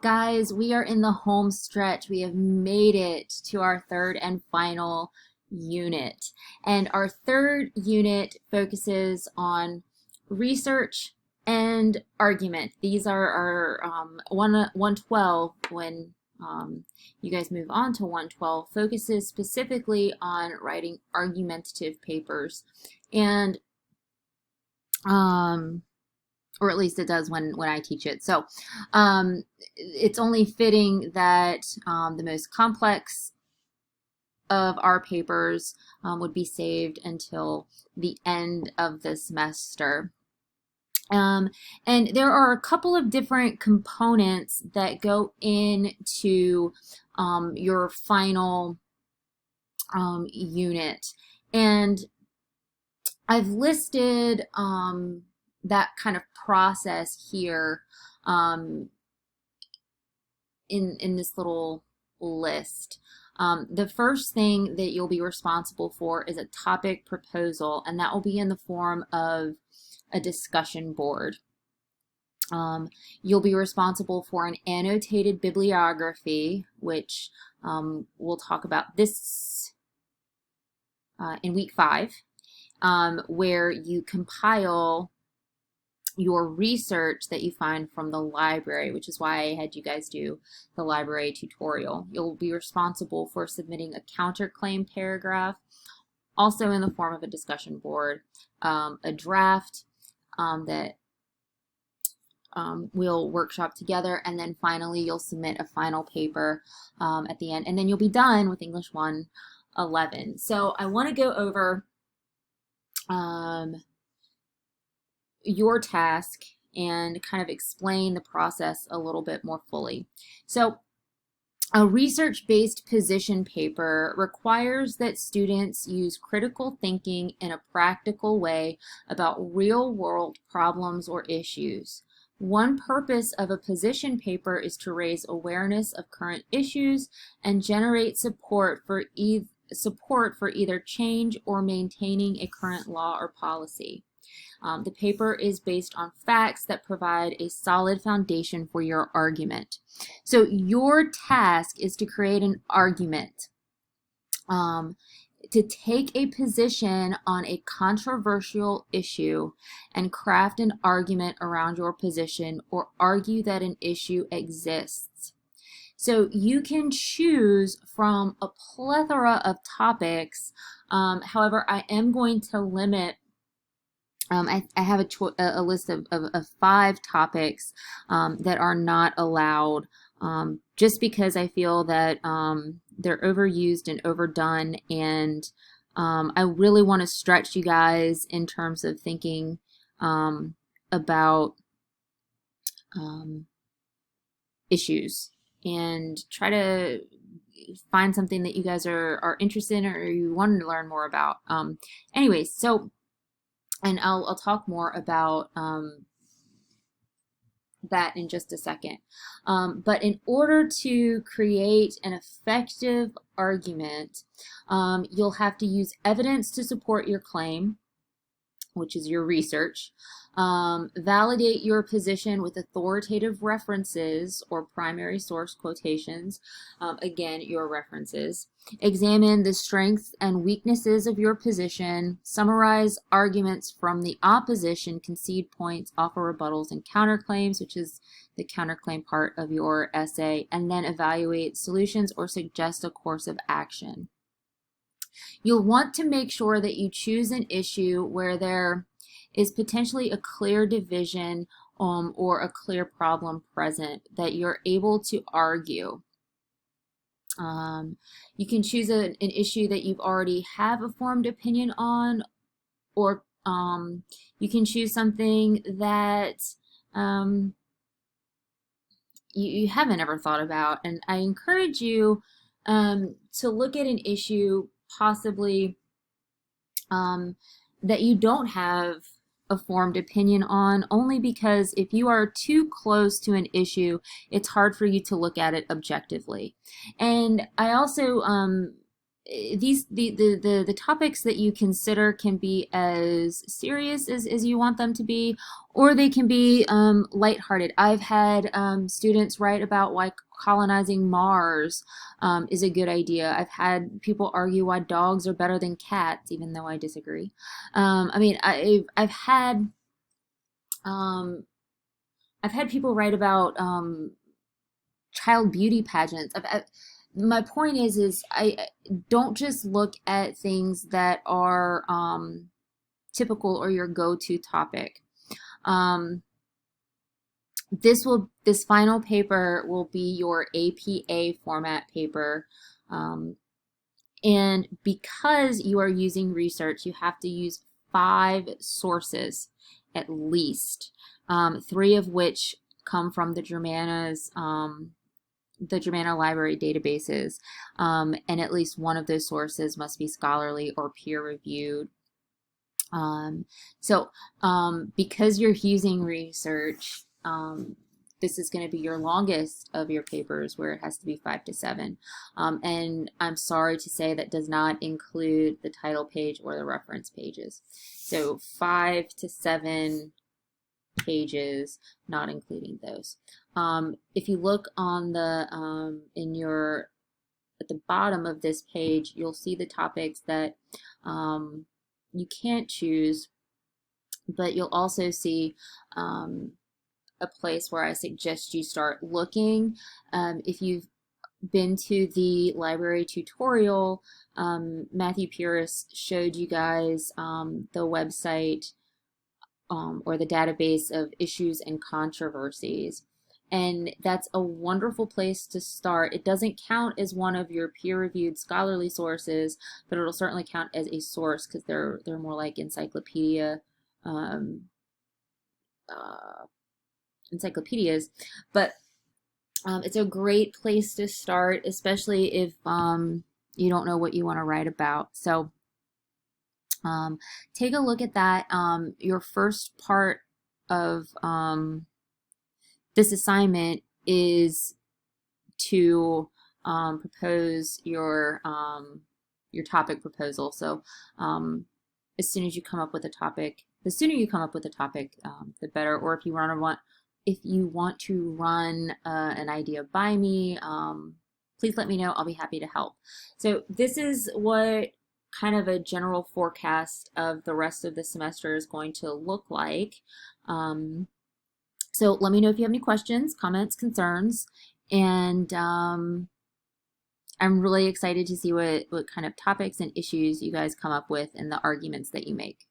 Guys, we are in the home stretch. We have made it to our third and final unit. And our third unit focuses on research and argument. These are our 112 when you guys move on to 112 focuses specifically on writing argumentative papers. And or at least it does when I teach it. So it's only fitting that the most complex of our papers would be saved until the end of the semester. And there are a couple of different components that go into your final unit. And I've listed that kind of process here in this little list. The first thing that you'll be responsible for is a topic proposal, and that will be in the form of a discussion board. You'll be responsible for an annotated bibliography, which we'll talk about this in week 5, where you compile your research that you find from the library, which is why I had you guys do the library tutorial. You'll be responsible for submitting a counterclaim paragraph, also in the form of a discussion board, a draft that we'll workshop together, and then finally you'll submit a final paper at the end, and then you'll be done with English 111. So I want to go over your task and kind of explain the process a little bit more fully. So a research-based position paper requires that students use critical thinking in a practical way about real-world problems or issues. One purpose of a position paper is to raise awareness of current issues and generate support for either change or maintaining a current law or policy. The paper is based on facts that provide a solid foundation for your argument. So your task is to create an argument, to take a position on a controversial issue and craft an argument around your position or argue that an issue exists. So you can choose from a plethora of topics. However, I am going to limit I have a list of 5 topics that are not allowed, just because I feel that they're overused and overdone, and I really want to stretch you guys in terms of thinking about issues and try to find something that you guys are interested in or you want to learn more about. Anyways, so and I'll talk more about that in just a second. But in order to create an effective argument, you'll have to use evidence to support your claim, which is your research. Validate your position with authoritative references or primary source quotations, again, your references. Examine the strengths and weaknesses of your position, summarize arguments from the opposition, concede points, offer rebuttals and counterclaims, which is the counterclaim part of your essay, and then evaluate solutions or suggest a course of action. You'll want to make sure that you choose an issue where there is potentially a clear division or a clear problem present that you're able to argue. You can choose an issue that you've already have a formed opinion on, or you can choose something that you haven't ever thought about. And I encourage you to look at an issue possibly that you don't have a formed opinion on, only because if you are too close to an issue, it's hard for you to look at it objectively. And I also the topics that you consider can be as serious as you want them to be, or they can be lighthearted. I've had students write about why colonizing Mars is a good idea. I've had people argue why dogs are better than cats, even though I disagree. I mean, um, I've had people write about child beauty pageants. My point is I don't just look at things that are typical or your go-to topic. Um, this final paper will be your APA format paper. And because you are using research, you have to use 5 sources at least, 3 of which come from the Germanna library databases, and at least one of those sources must be scholarly or peer-reviewed. Because you're using research, this is going to be your longest of your papers, where it has to be 5 to 7. And I'm sorry to say that does not include the title page or the reference pages. So 5 to 7 pages, not including those. If you look on the at the bottom of this page, you'll see the topics that you can't choose, but you'll also see a place where I suggest you start looking. If you've been to the library tutorial, Matthew Pierce showed you guys the website or the database of issues and controversies. And that's a wonderful place to start. It doesn't count as one of your peer-reviewed scholarly sources, but it'll certainly count as a source because they're more like encyclopedias. But it's a great place to start, especially if you don't know what you want to write about. So take a look at that. Your first part of this assignment is to propose your topic proposal. So as soon as you come up with a topic, the sooner you come up with a topic, the better. Or if you want to run an idea by me, please let me know. I'll be happy to help. So this is what kind of a general forecast of the rest of the semester is going to look like. So let me know if you have any questions, comments, concerns, and I'm really excited to see what kind of topics and issues you guys come up with and the arguments that you make.